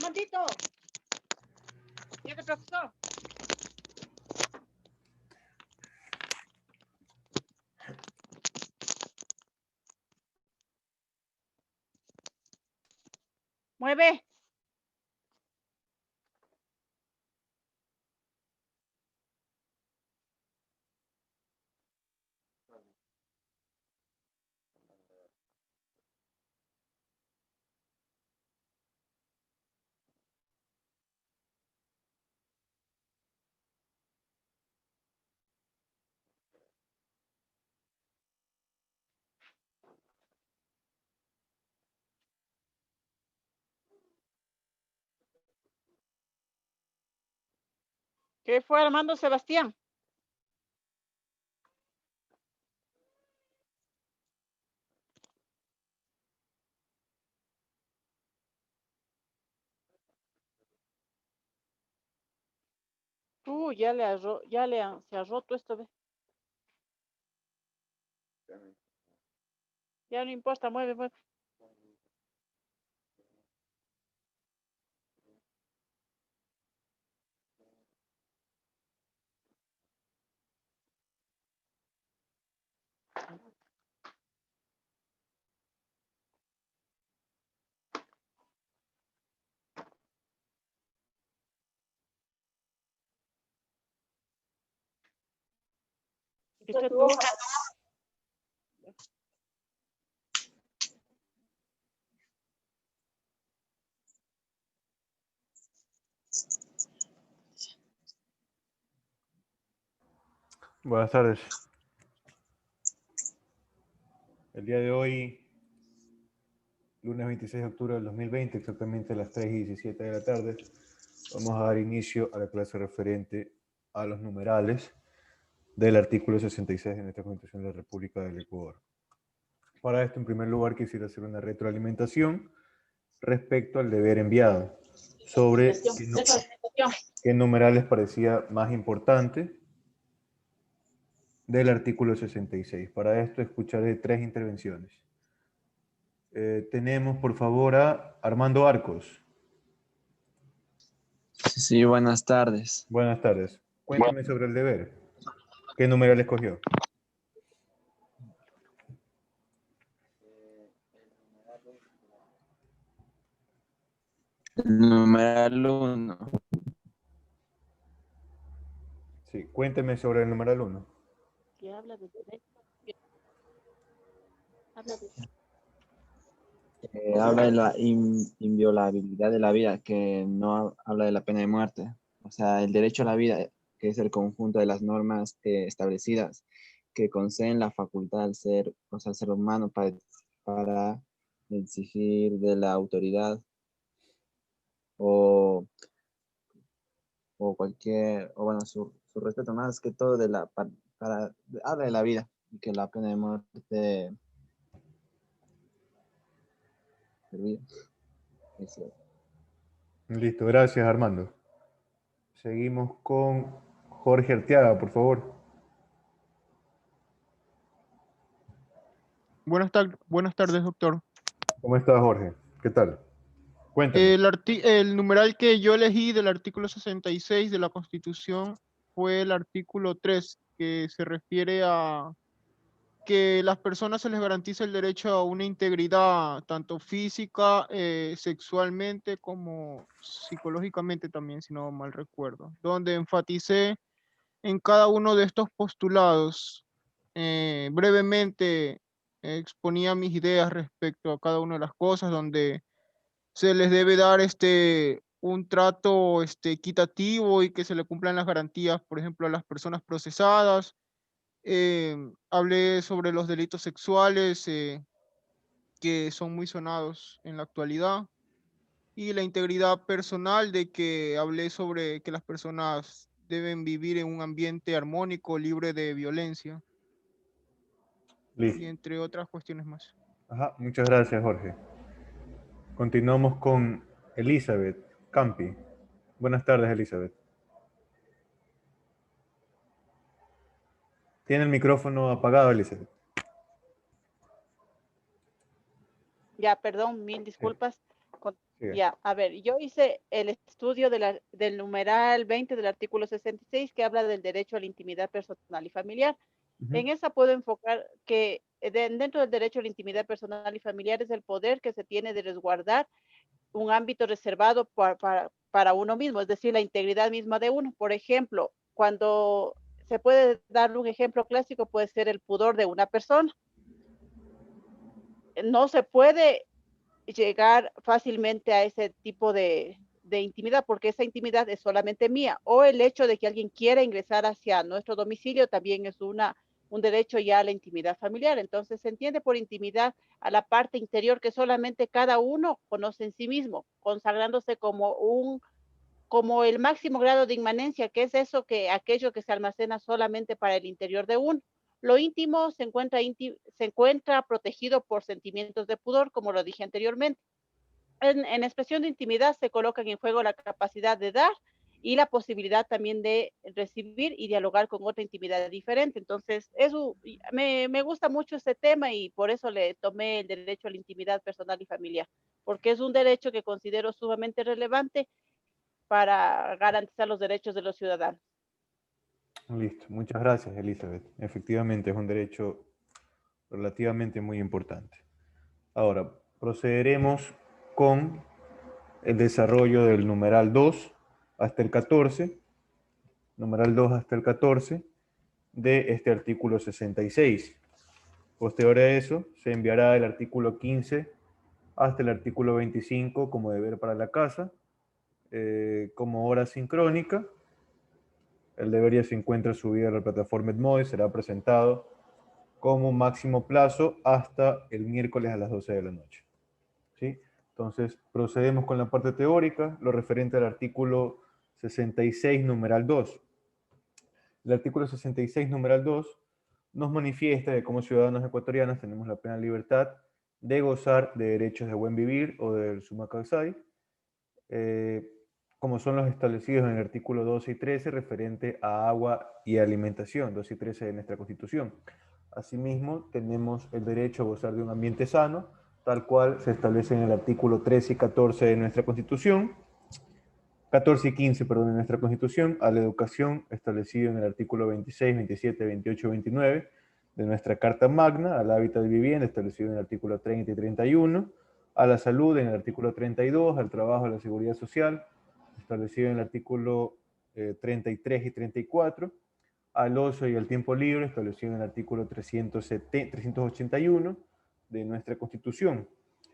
Armandito. ¿Llega, profesor? Mueve. ¿Qué fue, Armando Sebastián? Se ha roto esto, ¿ves? Ya no importa, mueve, mueve. ¿Viste tú? Buenas tardes. El día de hoy, lunes 26 de octubre del 2020, exactamente a las 3:17 de la tarde, vamos a dar inicio a la clase referente a los numerales del artículo 66 de nuestra Constitución de la República del Ecuador. Para esto, en primer lugar, quisiera hacer una retroalimentación respecto al deber enviado sobre qué numeral les parecía más importante del artículo 66. Para esto escucharé 3 intervenciones. Tenemos, por favor, a Armando Arcos. Sí, buenas tardes. Buenas tardes. Cuéntame sobre el deber. ¿Qué numeral escogió? El numeral 1. Sí, cuénteme sobre el numeral 1. ¿Qué habla de derecho? Habla de... Habla de la inviolabilidad de la vida, que no habla de la pena de muerte. O sea, el derecho a la vida, que es el conjunto de las normas establecidas que conceden la facultad al ser, o sea, al ser humano para exigir de la autoridad o cualquier, o bueno, su respeto más que todo de la, habla de la vida y que la pena de muerte servida. Listo, gracias, Armando. Seguimos con Jorge Arteaga, por favor. Buenas tardes, doctor. ¿Cómo estás, Jorge? ¿Qué tal? Cuéntame. El numeral que yo elegí del artículo 66 de la Constitución fue el artículo 3, que se refiere a que las personas se les garantiza el derecho a una integridad, tanto física, sexualmente, como psicológicamente también, si no mal recuerdo, donde enfaticé en cada uno de estos postulados. Brevemente exponía mis ideas respecto a cada una de las cosas, donde se les debe dar un trato equitativo y que se le cumplan las garantías, por ejemplo, a las personas procesadas. Hablé sobre los delitos sexuales que son muy sonados en la actualidad, y la integridad personal, de que hablé sobre que las personas deben vivir en un ambiente armónico, libre de violencia, y Listo. entre otras cuestiones más. Ajá, muchas gracias, Jorge. Continuamos con Elizabeth Campi. Buenas tardes, Elizabeth. Tiene el micrófono apagado, Elizabeth. Ya, perdón, mil disculpas. Siga. Ya, a ver, yo hice el estudio del numeral 20 del artículo 66 que habla del derecho a la intimidad personal y familiar. Ujú. En esa puedo enfocar que dentro del derecho a la intimidad personal y familiar es el poder que se tiene de resguardar un ámbito reservado para uno mismo, es decir, la integridad misma de uno. Por ejemplo, cuando se puede dar un ejemplo clásico, puede ser el pudor de una persona. No se puede llegar fácilmente a ese tipo de intimidad, porque esa intimidad es solamente mía, o el hecho de que alguien quiera ingresar hacia nuestro domicilio también es un derecho ya a la intimidad familiar. Entonces se entiende por intimidad a la parte interior que solamente cada uno conoce en sí mismo, consagrándose como el máximo grado de inmanencia, que es eso que aquello que se almacena solamente para el interior de uno. Lo íntimo se encuentra protegido por sentimientos de pudor, como lo dije anteriormente. En expresión de intimidad se colocan en juego la capacidad de dar y la posibilidad también de recibir y dialogar con otra intimidad diferente. Entonces, me gusta mucho este tema y por eso le tomé el derecho a la intimidad personal y familiar, porque es un derecho que considero sumamente relevante para garantizar los derechos de los ciudadanos. Listo, muchas gracias, Elizabeth. Efectivamente, es un derecho relativamente muy importante. Ahora, procederemos con el desarrollo del numeral 2 hasta el 14, numeral 2 hasta el 14 de este artículo 66. Posterior a eso, se enviará el artículo 15 hasta el artículo 25 como deber para la casa, como hora sincrónica. El deber ya se encuentra subido a la plataforma Edmodo y será presentado como máximo plazo hasta el miércoles a las 12 de la noche. ¿Sí? Entonces, procedemos con la parte teórica, lo referente al artículo 66, numeral 2. El artículo 66, numeral 2, nos manifiesta que como ciudadanos ecuatorianos tenemos la plena libertad de gozar de derechos de buen vivir o del summa causai, como son los establecidos en el artículo 12 y 13 referente a agua y alimentación, 12 y 13 de nuestra Constitución. Asimismo, tenemos el derecho a gozar de un ambiente sano, tal cual se establece en el artículo 13 y 14 de nuestra Constitución, 14 y 15, perdón, de nuestra Constitución, a la educación establecido en el artículo 26, 27, 28 y 29 de nuestra Carta Magna, al hábitat de vivienda establecido en el artículo 30 y 31, a la salud en el artículo 32, al trabajo, a la seguridad social, establecido en el artículo 33 y 34, al ocio y al tiempo libre, establecido en el artículo 381 de nuestra Constitución,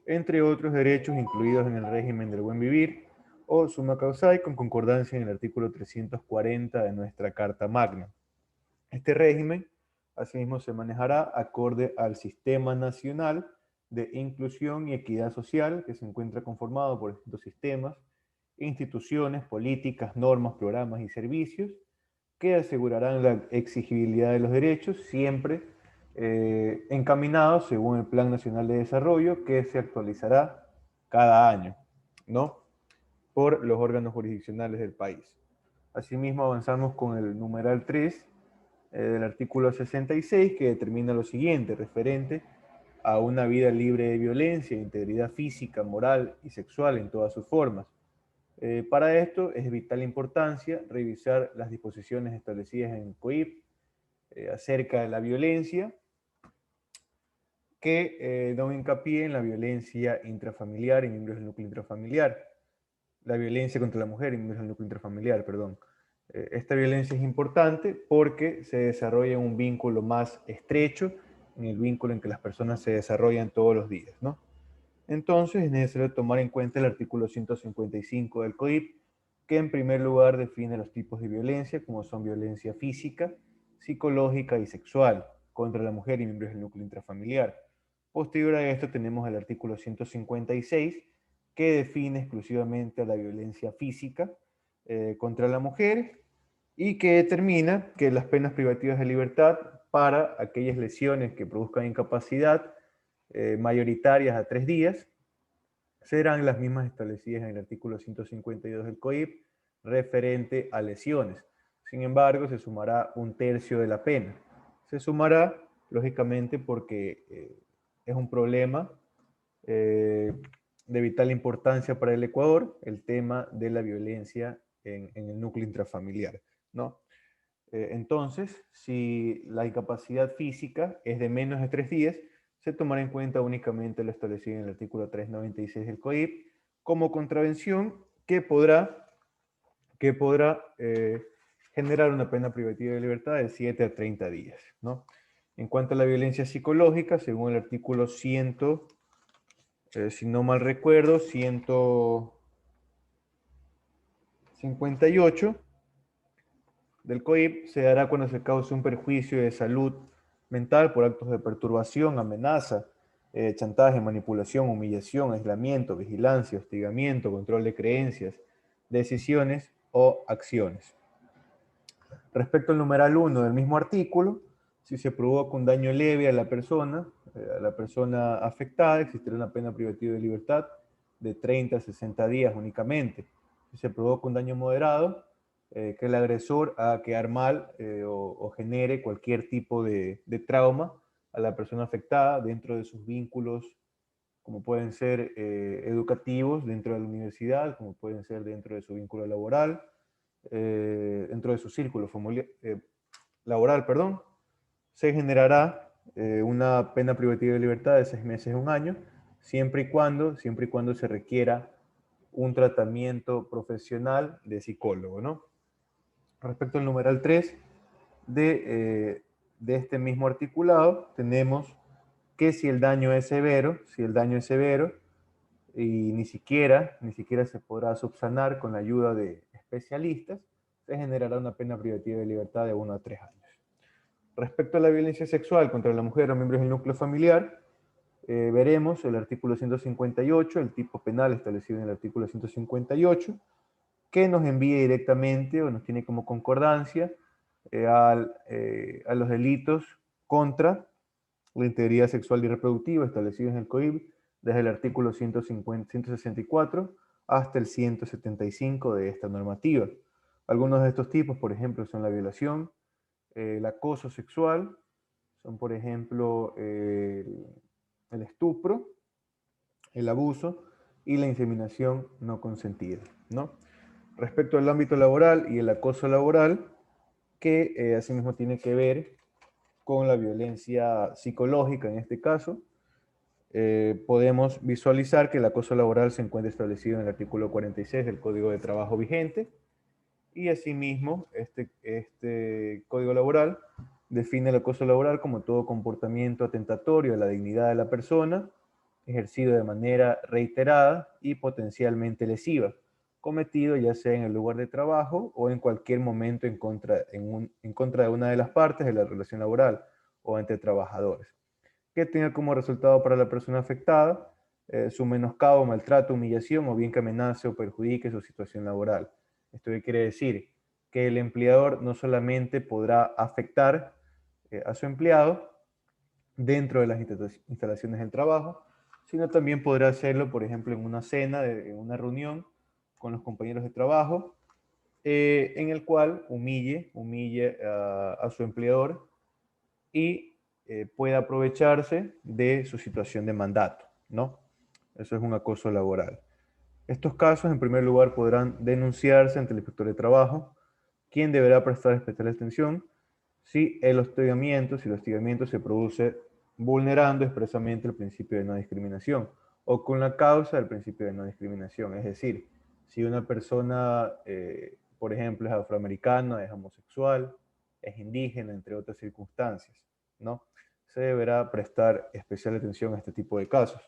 entre otros derechos incluidos en el régimen del buen vivir o summa causai con concordancia en el artículo 340 de nuestra Carta Magna. Este régimen, asimismo, se manejará acorde al Sistema Nacional de Inclusión y Equidad Social, que se encuentra conformado por distintos sistemas, instituciones, políticas, normas, programas y servicios, que asegurarán la exigibilidad de los derechos, siempre encaminados según el Plan Nacional de Desarrollo, que se actualizará cada año, ¿no? Por los órganos jurisdiccionales del país. Asimismo, avanzamos con el numeral 3 del artículo 66, que determina lo siguiente, referente a una vida libre de violencia, integridad física, moral y sexual en todas sus formas. Para esto es de vital importancia revisar las disposiciones establecidas en COIP acerca de la violencia, que da un hincapié en la violencia intrafamiliar y miembros del núcleo intrafamiliar, la violencia contra la mujer y miembros del núcleo intrafamiliar, perdón. Esta violencia es importante porque se desarrolla un vínculo más estrecho, en el vínculo en que las personas se desarrollan todos los días, ¿no? Entonces es necesario tomar en cuenta el artículo 155 del COIP, que en primer lugar define los tipos de violencia, como son violencia física, psicológica y sexual contra la mujer y miembros del núcleo intrafamiliar. Posterior a esto tenemos el artículo 156, que define exclusivamente a la violencia física contra la mujer y que determina que las penas privativas de libertad para aquellas lesiones que produzcan incapacidad mayoritarias a 3 días, serán las mismas establecidas en el artículo 152 del COIP referente a lesiones. Sin embargo, se sumará 1/3 de la pena. Se sumará, lógicamente, porque es un problema de vital importancia para el Ecuador el tema de la violencia en el núcleo intrafamiliar, ¿no? Entonces, si la incapacidad física es de menos de 3 días, se tomará en cuenta únicamente lo establecido en el artículo 396 del COIP como contravención que podrá generar una pena privativa de libertad de 7 a 30 días, ¿no? En cuanto a la violencia psicológica, según el artículo 100, si no mal recuerdo, 158 del COIP, se dará cuando se cause un perjuicio de salud mental por actos de perturbación, amenaza, chantaje, manipulación, humillación, aislamiento, vigilancia, hostigamiento, control de creencias, decisiones o acciones. Respecto al numeral 1 del mismo artículo, si se provoca un daño leve a la persona afectada, existirá una pena privativa de libertad de 30 a 60 días únicamente. Si se provoca un daño moderado, que el agresor haga quedar mal o genere cualquier tipo de trauma a la persona afectada dentro de sus vínculos, como pueden ser educativos dentro de la universidad, como pueden ser dentro de su vínculo laboral, dentro de su círculo laboral, perdón, se generará una pena privativa de libertad de 6 meses a 1 año, siempre y cuando se requiera un tratamiento profesional de psicólogo, ¿no? Respecto al numeral 3 de este mismo articulado, tenemos que si el daño es severo, y ni siquiera se podrá subsanar con la ayuda de especialistas, se generará una pena privativa de libertad de 1 a 3 años. Respecto a la violencia sexual contra la mujer o miembros del núcleo familiar, veremos el artículo 158, el tipo penal establecido en el artículo 158, que nos envía directamente o nos tiene como concordancia a los delitos contra la integridad sexual y reproductiva establecidos en el COIP desde el artículo 164 hasta el 175 de esta normativa. Algunos de estos tipos, por ejemplo, son la violación, el acoso sexual, son, por ejemplo, el estupro, el abuso y la inseminación no consentida, ¿no? Respecto al ámbito laboral y el acoso laboral, que asimismo tiene que ver con la violencia psicológica en este caso, podemos visualizar que el acoso laboral se encuentra establecido en el artículo 46 del Código de Trabajo vigente, y asimismo este Código Laboral define el acoso laboral como todo comportamiento atentatorio a la dignidad de la persona, ejercido de manera reiterada y potencialmente lesiva, cometido ya sea en el lugar de trabajo o en cualquier momento en contra de una de las partes de la relación laboral o entre trabajadores, que tenga como resultado para la persona afectada su menoscabo, maltrato, humillación o bien que amenace o perjudique su situación laboral. ¿Esto qué quiere decir? Que el empleador no solamente podrá afectar a su empleado dentro de las instalaciones del trabajo, sino también podrá hacerlo, por ejemplo, en una cena, en una reunión con los compañeros de trabajo, en el cual humille a su empleador y pueda aprovecharse de su situación de mandato, ¿no? Eso es un acoso laboral. Estos casos, en primer lugar, podrán denunciarse ante el inspector de trabajo, quien deberá prestar especial atención si el hostigamiento se produce vulnerando expresamente el principio de no discriminación o con la causa del principio de no discriminación. Es decir, si una persona, por ejemplo, es afroamericana, es homosexual, es indígena, entre otras circunstancias, ¿no? Se deberá prestar especial atención a este tipo de casos.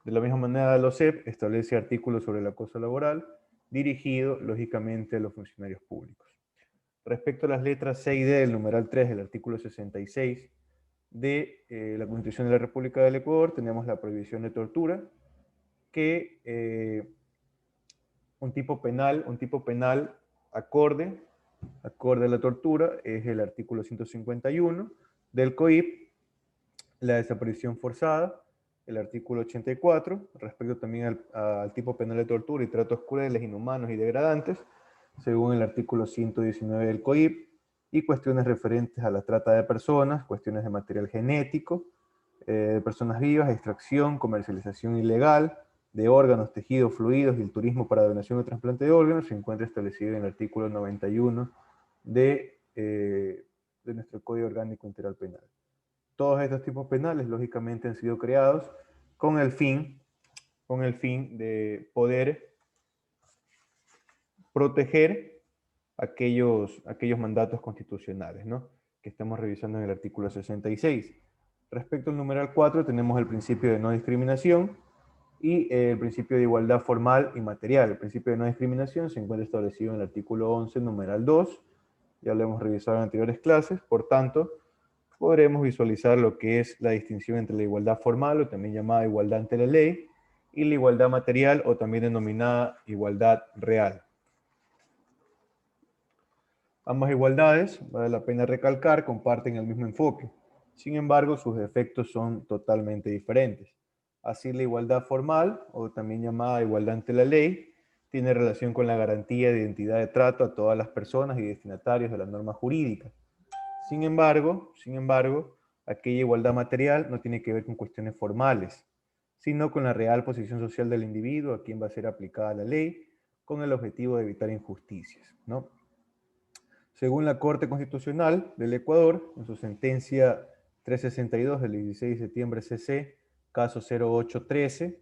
De la misma manera, la OCEP establece artículos sobre el acoso laboral dirigido, lógicamente, a los funcionarios públicos. Respecto a las letras C y D del numeral 3 del artículo 66 de la Constitución de la República del Ecuador, tenemos la prohibición de tortura, que un tipo penal acorde a la tortura es el artículo 151 del COIP, la desaparición forzada, el artículo 84, respecto también al tipo penal de tortura y tratos crueles, inhumanos y degradantes, según el artículo 119 del COIP, y cuestiones referentes a la trata de personas, cuestiones de material genético, de personas vivas, extracción, comercialización ilegal, de órganos, tejidos, fluidos y el turismo para donación o trasplante de órganos se encuentra establecido en el artículo 91 de nuestro Código Orgánico Integral Penal. Todos estos tipos penales, lógicamente, han sido creados con el fin de poder proteger aquellos mandatos constitucionales, ¿no?, que estamos revisando en el artículo 66. Respecto al numeral 4, tenemos el principio de no discriminación y el principio de igualdad formal y material. El principio de no discriminación se encuentra establecido en el artículo 11, numeral 2. Ya lo hemos revisado en anteriores clases, por tanto, podremos visualizar lo que es la distinción entre la igualdad formal, o también llamada igualdad ante la ley, y la igualdad material, o también denominada igualdad real. Ambas igualdades, vale la pena recalcar, comparten el mismo enfoque. Sin embargo, sus efectos son totalmente diferentes. Así, la igualdad formal, o también llamada igualdad ante la ley, tiene relación con la garantía de identidad de trato a todas las personas y destinatarios de la norma jurídica. Sin embargo, aquella igualdad material no tiene que ver con cuestiones formales, sino con la real posición social del individuo a quien va a ser aplicada la ley, con el objetivo de evitar injusticias, ¿no? Según la Corte Constitucional del Ecuador, en su sentencia 362 del 16 de septiembre CC, caso 0813,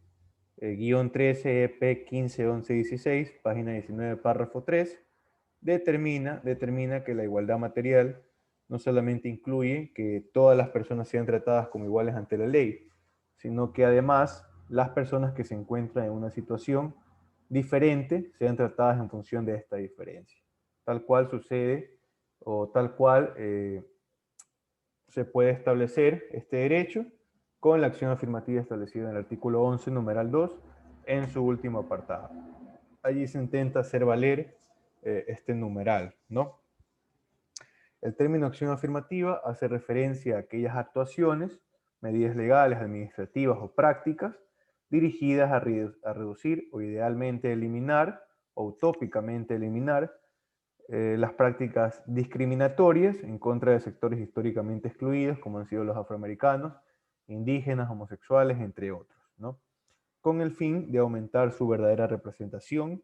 guión 13 EP 151116, página 19, párrafo 3, determina que la igualdad material no solamente incluye que todas las personas sean tratadas como iguales ante la ley, sino que además las personas que se encuentran en una situación diferente sean tratadas en función de esta diferencia. Tal cual sucede, o tal cual se puede establecer este derecho con la acción afirmativa establecida en el artículo 11, numeral 2, en su último apartado. Allí se intenta hacer valer este numeral, ¿no? El término acción afirmativa hace referencia a aquellas actuaciones, medidas legales, administrativas o prácticas dirigidas a reducir o idealmente eliminar o utópicamente eliminar las prácticas discriminatorias en contra de sectores históricamente excluidos, como han sido los afroamericanos, indígenas, homosexuales, entre otros, ¿no?, con el fin de aumentar su verdadera representación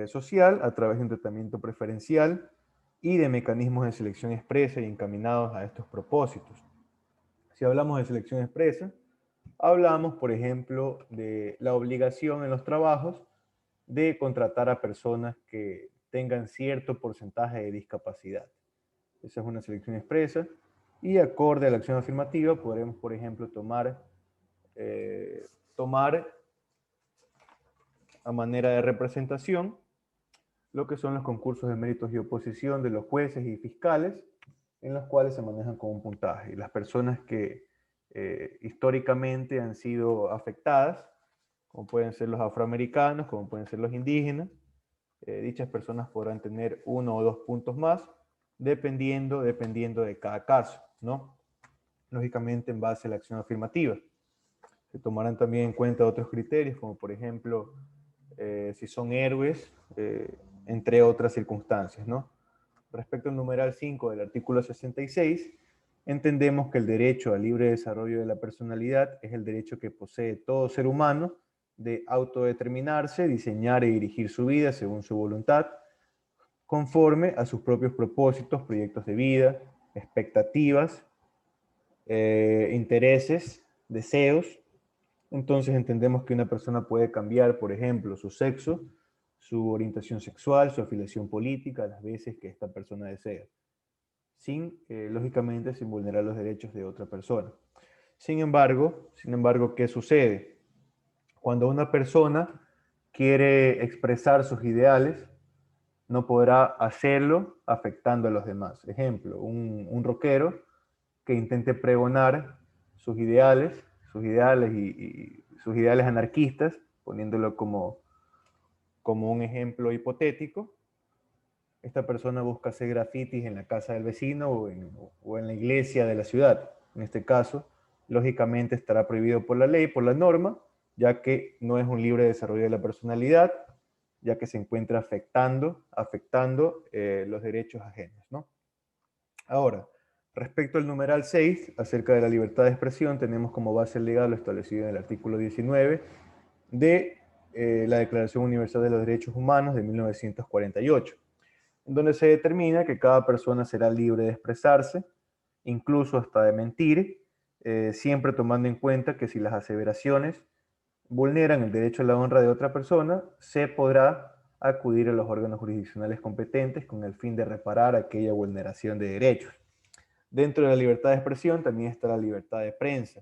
social a través de un tratamiento preferencial y de mecanismos de selección expresa y encaminados a estos propósitos. Si hablamos de selección expresa, hablamos, por ejemplo, de la obligación en los trabajos de contratar a personas que tengan cierto porcentaje de discapacidad. Esa es una selección expresa. Y acorde a la acción afirmativa, podremos, por ejemplo, tomar a manera de representación lo que son los concursos de méritos y oposición de los jueces y fiscales, en los cuales se manejan con un puntaje. Y las personas que históricamente han sido afectadas, como pueden ser los afroamericanos, como pueden ser los indígenas, dichas personas podrán tener 1 o 2 puntos más, dependiendo de cada caso, ¿no? Lógicamente en base a la acción afirmativa. Se tomarán también en cuenta otros criterios, como por ejemplo, si son héroes, entre otras circunstancias, ¿no? Respecto al numeral 5 del artículo 66, entendemos que el derecho al libre desarrollo de la personalidad es el derecho que posee todo ser humano de autodeterminarse, diseñar y dirigir su vida según su voluntad, conforme a sus propios propósitos, proyectos de vida, expectativas, intereses, deseos. Entonces entendemos que una persona puede cambiar, por ejemplo, su sexo, su orientación sexual, su afiliación política, las veces que esta persona desea, lógicamente, sin vulnerar los derechos de otra persona. Sin embargo, ¿qué sucede? Cuando una persona quiere expresar sus ideales, no podrá hacerlo afectando a los demás. Ejemplo, un rockero que intente pregonar sus ideales y sus ideales anarquistas, poniéndolo como un ejemplo hipotético. Esta persona busca hacer grafitis en la casa del vecino o en la iglesia de la ciudad. En este caso, lógicamente estará prohibido por la ley, por la norma, ya que no es un libre desarrollo de la personalidad, ya que se encuentra afectando los derechos ajenos, ¿no? Ahora, respecto al numeral 6, acerca de la libertad de expresión, tenemos como base legal lo establecido en el artículo 19 de la Declaración Universal de los Derechos Humanos de 1948, en donde se determina que cada persona será libre de expresarse, incluso hasta de mentir, siempre tomando en cuenta que si las aseveraciones vulneran el derecho a la honra de otra persona, se podrá acudir a los órganos jurisdiccionales competentes con el fin de reparar aquella vulneración de derechos. Dentro de la libertad de expresión también está la libertad de prensa,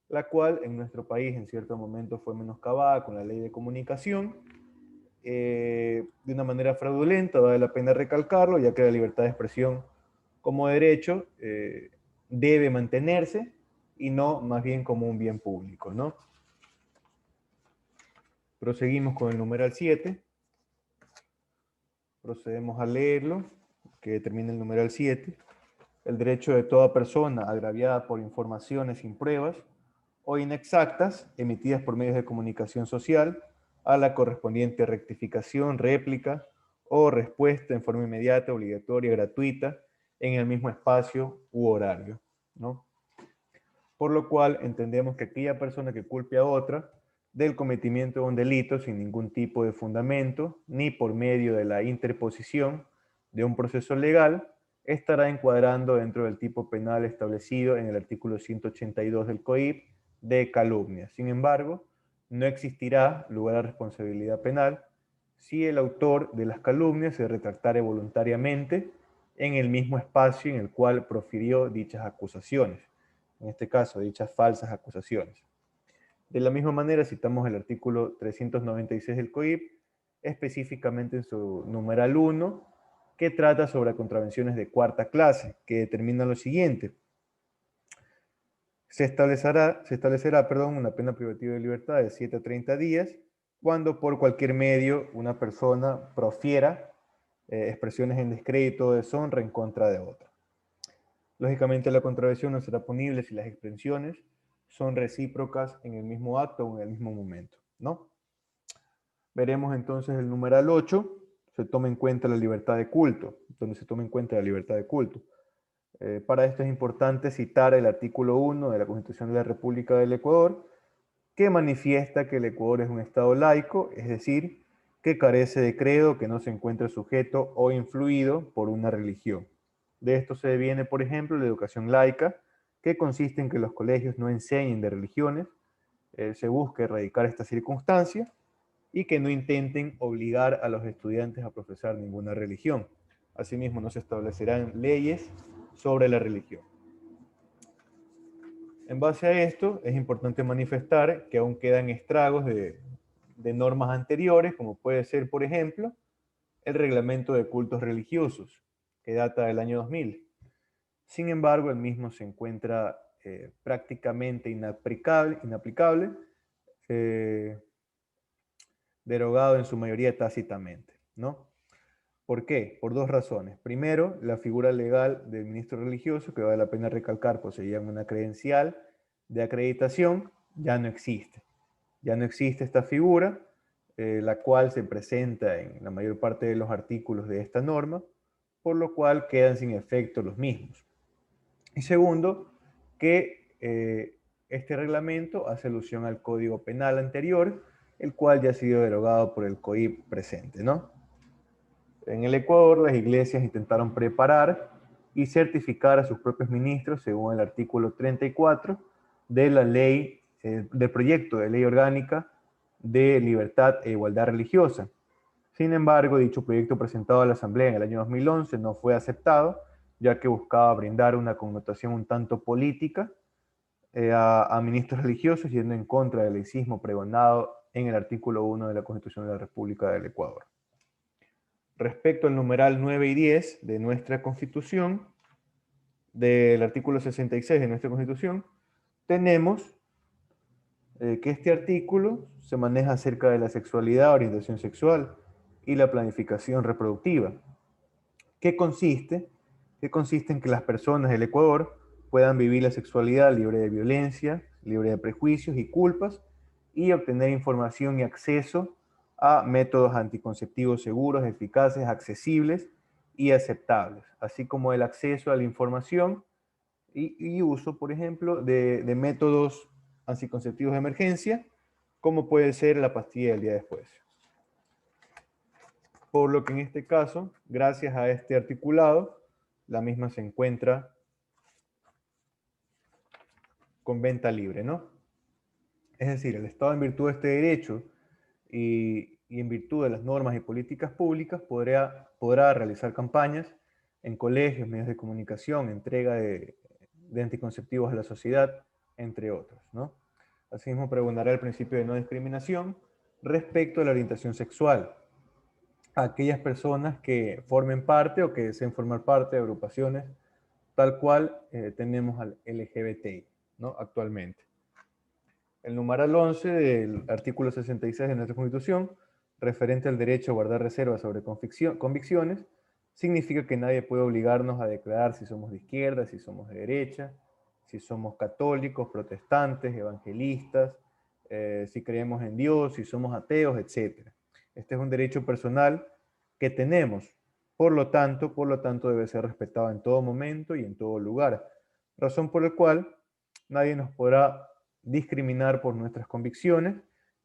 la cual en nuestro país en cierto momento fue menoscabada con la ley de comunicación, de una manera fraudulenta, vale la pena recalcarlo, ya que la libertad de expresión como derecho debe mantenerse y no más bien como un bien público, ¿no? Proseguimos con el numeral 7. Procedemos a leerlo, que determina el numeral 7. El derecho de toda persona agraviada por informaciones sin pruebas o inexactas emitidas por medios de comunicación social a la correspondiente rectificación, réplica o respuesta en forma inmediata, obligatoria, gratuita, en el mismo espacio u horario, ¿no? Por lo cual entendemos que aquella persona que culpe a otra del cometimiento de un delito sin ningún tipo de fundamento, ni por medio de la interposición de un proceso legal, estará encuadrando dentro del tipo penal establecido en el artículo 182 del COIP de calumnia. Sin embargo, no existirá lugar a responsabilidad penal si el autor de las calumnias se retractare voluntariamente en el mismo espacio en el cual profirió dichas acusaciones, en este caso, dichas falsas acusaciones. De la misma manera, citamos el artículo 396 del COIP, específicamente en su numeral 1, que trata sobre contravenciones de cuarta clase, que determina lo siguiente. Se establecerá una pena privativa de libertad de 7 a 30 días cuando por cualquier medio una persona profiera expresiones en descrédito o deshonra en contra de otra. Lógicamente, la contravención no será punible si las expresiones son recíprocas en el mismo acto o en el mismo momento, ¿no? Veremos entonces el numeral 8, se toma en cuenta la libertad de culto, donde se toma en cuenta la libertad de culto. Para esto es importante citar el artículo 1 de la Constitución de la República del Ecuador, que manifiesta que el Ecuador es un Estado laico, es decir, que carece de credo, que no se encuentra sujeto o influido por una religión. De esto se deviene, por ejemplo, la educación laica, que consiste en que los colegios no enseñen de religiones, se busca erradicar esta circunstancia y que no intenten obligar a los estudiantes a profesar ninguna religión. Asimismo, no se establecerán leyes sobre la religión. En base a esto, es importante manifestar que aún quedan estragos de normas anteriores, como puede ser, por ejemplo, el Reglamento de Cultos Religiosos, que data del año 2000. Sin embargo, el mismo se encuentra prácticamente inaplicable, derogado en su mayoría tácitamente, ¿no? ¿Por qué? Por dos razones. Primero, la figura legal del ministro religioso, que vale la pena recalcar, poseían una credencial de acreditación, ya no existe. Ya no existe esta figura, la cual se presenta en la mayor parte de los artículos de esta norma, por lo cual quedan sin efecto los mismos. Y segundo, que este reglamento hace alusión al Código Penal anterior, el cual ya ha sido derogado por el COIP presente, ¿no? En el Ecuador, las iglesias intentaron preparar y certificar a sus propios ministros según el artículo 34 de la ley, del proyecto de ley orgánica de libertad e igualdad religiosa. Sin embargo, dicho proyecto presentado a la Asamblea en el año 2011 no fue aceptado, ya que buscaba brindar una connotación un tanto política a ministros religiosos, yendo en contra del laicismo pregonado en el artículo 1 de la Constitución de la República del Ecuador. Respecto al numeral 9 y 10 de nuestra Constitución, del artículo 66 de nuestra Constitución, tenemos que este artículo se maneja acerca de la sexualidad, orientación sexual y la planificación reproductiva. ¿Qué consiste? Que consiste en que las personas del Ecuador puedan vivir la sexualidad libre de violencia, libre de prejuicios y culpas, y obtener información y acceso a métodos anticonceptivos seguros, eficaces, accesibles y aceptables, así como el acceso a la información y uso, por ejemplo, de métodos anticonceptivos de emergencia como puede ser la pastilla del día después. Por lo que en este caso, gracias a este articulado, la misma se encuentra con venta libre, ¿no? Es decir, el Estado, en virtud de este derecho y en virtud de las normas y políticas públicas, podrá realizar campañas en colegios, medios de comunicación, entrega de anticonceptivos a la sociedad, entre otros, ¿no? Asimismo, pregonará el principio de no discriminación respecto a la orientación sexual a aquellas personas que formen parte o que deseen formar parte de agrupaciones tal cual tenemos al LGBTI, ¿no? Actualmente. El numeral 11 del artículo 66 de nuestra Constitución, referente al derecho a guardar reservas sobre convicciones, significa que nadie puede obligarnos a declarar si somos de izquierda, si somos de derecha, si somos católicos, protestantes, evangelistas, si creemos en Dios, si somos ateos, etc. Este es un derecho personal que tenemos. Por lo tanto, debe ser respetado en todo momento y en todo lugar. Razón por la cual nadie nos podrá discriminar por nuestras convicciones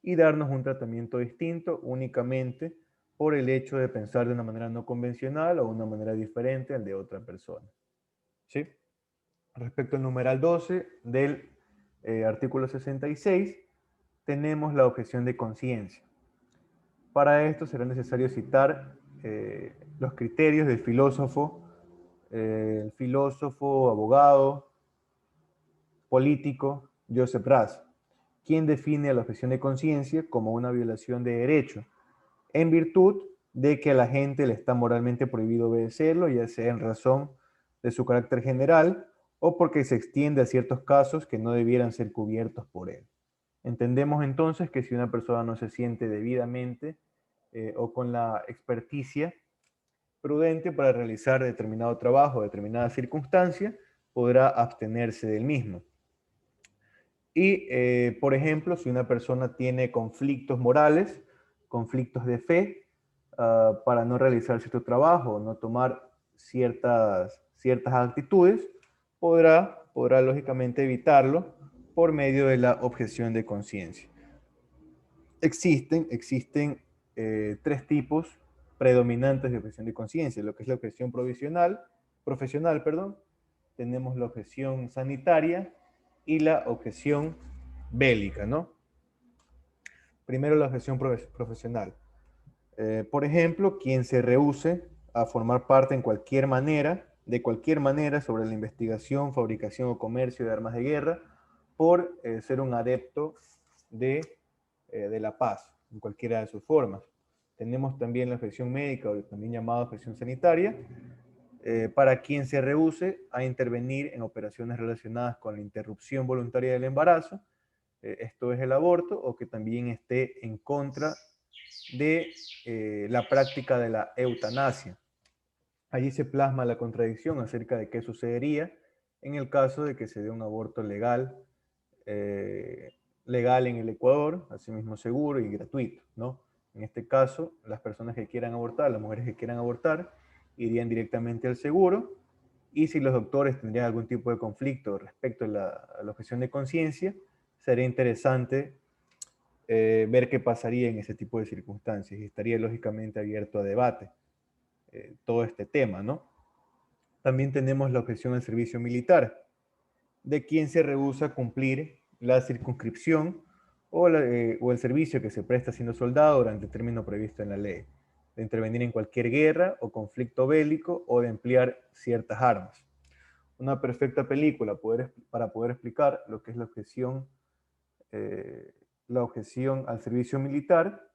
y darnos un tratamiento distinto únicamente por el hecho de pensar de una manera no convencional o una manera diferente al de otra persona. ¿Sí? Respecto al numeral 12 del artículo 66, tenemos la objeción de conciencia. Para esto será necesario citar los criterios del filósofo, abogado, político Joseph Raz, quien define a la objeción de conciencia como una violación de derecho, en virtud de que a la gente le está moralmente prohibido obedecerlo, ya sea en razón de su carácter general o porque se extiende a ciertos casos que no debieran ser cubiertos por él. Entendemos entonces que si una persona no se siente debidamente o con la experticia prudente para realizar determinado trabajo, determinada circunstancia, podrá abstenerse del mismo. Y, por ejemplo, si una persona tiene conflictos morales, conflictos de fe, para no realizar cierto trabajo, no tomar ciertas actitudes, podrá lógicamente evitarlo por medio de la objeción de conciencia. Existen tres tipos predominantes de objeción de conciencia, lo que es la objeción profesional, tenemos la objeción sanitaria y la objeción bélica, ¿no? Primero la objeción profesional. Por ejemplo, quien se rehúse a formar parte de cualquier manera sobre la investigación, fabricación o comercio de armas de guerra por ser un adepto de la paz, en cualquiera de sus formas. Tenemos también la objeción médica, o también llamada objeción sanitaria, para quien se rehúse a intervenir en operaciones relacionadas con la interrupción voluntaria del embarazo, esto es el aborto, o que también esté en contra de la práctica de la eutanasia. Allí se plasma la contradicción acerca de qué sucedería en el caso de que se dé un aborto legal en el Ecuador, asimismo seguro y gratuito, ¿no? En este caso, las personas que quieran abortar, las mujeres que quieran abortar, irían directamente al seguro, y si los doctores tendrían algún tipo de conflicto respecto a la objeción de conciencia, sería interesante ver qué pasaría en ese tipo de circunstancias, y estaría lógicamente abierto a debate todo este tema, ¿no? También tenemos la objeción al servicio militar, de quien se rehúsa a cumplir la circunscripción o el servicio que se presta siendo soldado durante el término previsto en la ley, de intervenir en cualquier guerra o conflicto bélico o de emplear ciertas armas. Una perfecta película para poder explicar lo que es la objeción al servicio militar,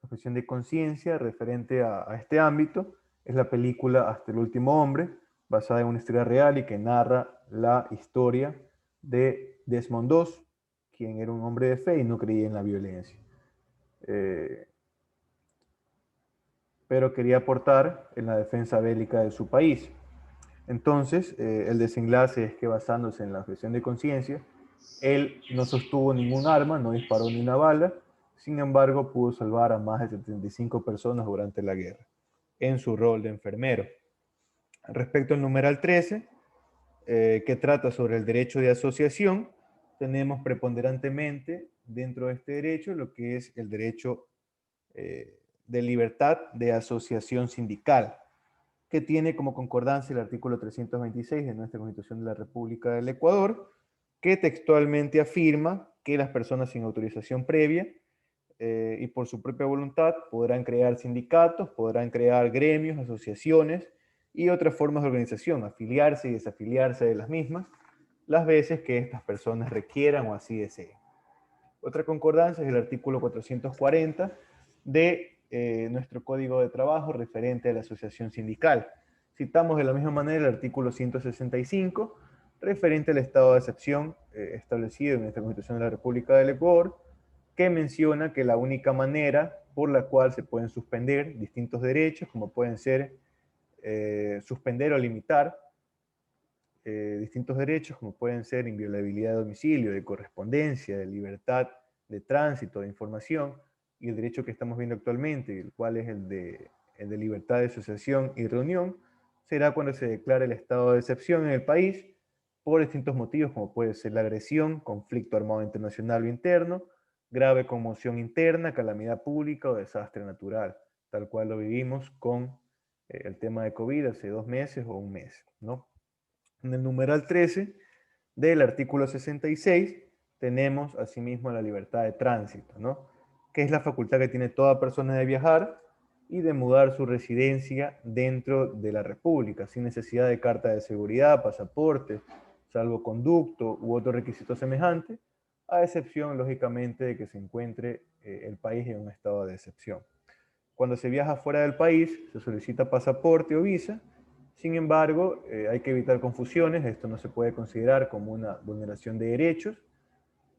la objeción de conciencia referente a este ámbito, es la película Hasta el último hombre, basada en una historia real y que narra la historia de Desmond II, quien era un hombre de fe y no creía en la violencia. Pero quería aportar en la defensa bélica de su país. Entonces, el desenlace es que, basándose en la objeción de conciencia, él no sostuvo ningún arma, no disparó ni una bala, sin embargo, pudo salvar a más de 75 personas durante la guerra, en su rol de enfermero. Respecto al numeral 13, que trata sobre el derecho de asociación, tenemos preponderantemente dentro de este derecho lo que es el derecho de libertad de asociación sindical, que tiene como concordancia el artículo 326 de nuestra Constitución de la República del Ecuador, que textualmente afirma que las personas sin autorización previa y por su propia voluntad podrán crear sindicatos, podrán crear gremios, asociaciones y otras formas de organización, afiliarse y desafiliarse de las mismas, las veces que estas personas requieran o así deseen. Otra concordancia es el artículo 440 de nuestro Código de Trabajo referente a la asociación sindical. Citamos de la misma manera el artículo 165 referente al estado de excepción establecido en nuestra Constitución de la República del Ecuador, que menciona que la única manera por la cual se pueden suspender distintos derechos, como pueden ser suspender o limitar distintos derechos, como pueden ser inviolabilidad de domicilio, de correspondencia, de libertad de tránsito, de información, y el derecho que estamos viendo actualmente, el cual es el de libertad de asociación y reunión, será cuando se declare el estado de excepción en el país por distintos motivos, como puede ser la agresión, conflicto armado internacional o interno, grave conmoción interna, calamidad pública o desastre natural, tal cual lo vivimos con el tema de COVID hace 2 meses o 1 mes, ¿no? En el numeral 13 del artículo 66 tenemos asimismo la libertad de tránsito, ¿no? Que es la facultad que tiene toda persona de viajar y de mudar su residencia dentro de la República, sin necesidad de carta de seguridad, pasaporte, salvoconducto u otro requisito semejante, a excepción, lógicamente, de que se encuentre el país en un estado de excepción. Cuando se viaja fuera del país, se solicita pasaporte o visa. Sin embargo, hay que evitar confusiones. Esto no se puede considerar como una vulneración de derechos,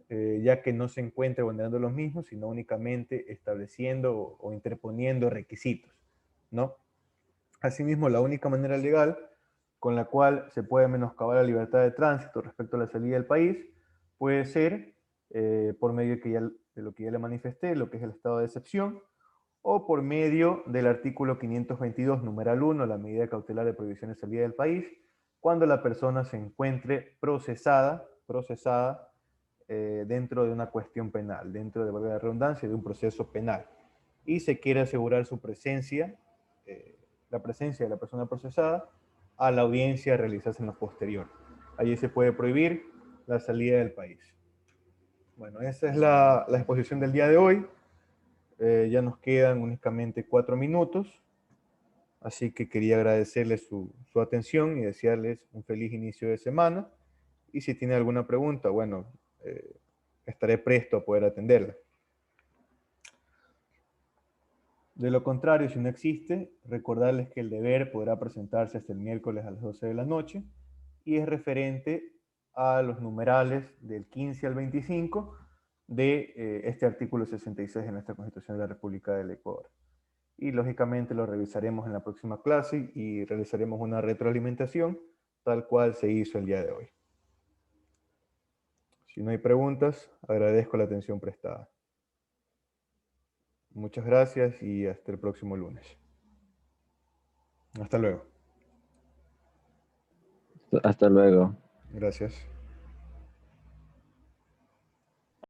ya que no se encuentra vulnerando los mismos, sino únicamente estableciendo o interponiendo requisitos, ¿no? Asimismo, la única manera legal con la cual se puede menoscabar la libertad de tránsito respecto a la salida del país puede ser por medio de lo que ya le manifesté, lo que es el estado de excepción, o por medio del artículo 522, numeral 1, la medida cautelar de prohibición de salida del país, cuando la persona se encuentre procesada dentro de una cuestión penal, dentro de, valga la redundancia, de un proceso penal, y se quiere asegurar su presencia, la presencia de la persona procesada, a la audiencia a realizarse en lo posterior. Allí se puede prohibir la salida del país. Bueno, esa es la exposición del día de hoy. Ya nos quedan únicamente 4 minutos, así que quería agradecerles su atención y desearles un feliz inicio de semana. Y si tienen alguna pregunta, bueno, estaré presto a poder atenderla. De lo contrario, si no existe, recordarles que el deber podrá presentarse hasta el miércoles a las 12 de la noche y es referente a los numerales del 15 al 25 de este artículo 66 de nuestra Constitución de la República del Ecuador. Y lógicamente lo revisaremos en la próxima clase y realizaremos una retroalimentación tal cual se hizo el día de hoy. Si no hay preguntas, agradezco la atención prestada. Muchas gracias y hasta el próximo lunes. Hasta luego. Hasta luego. Gracias.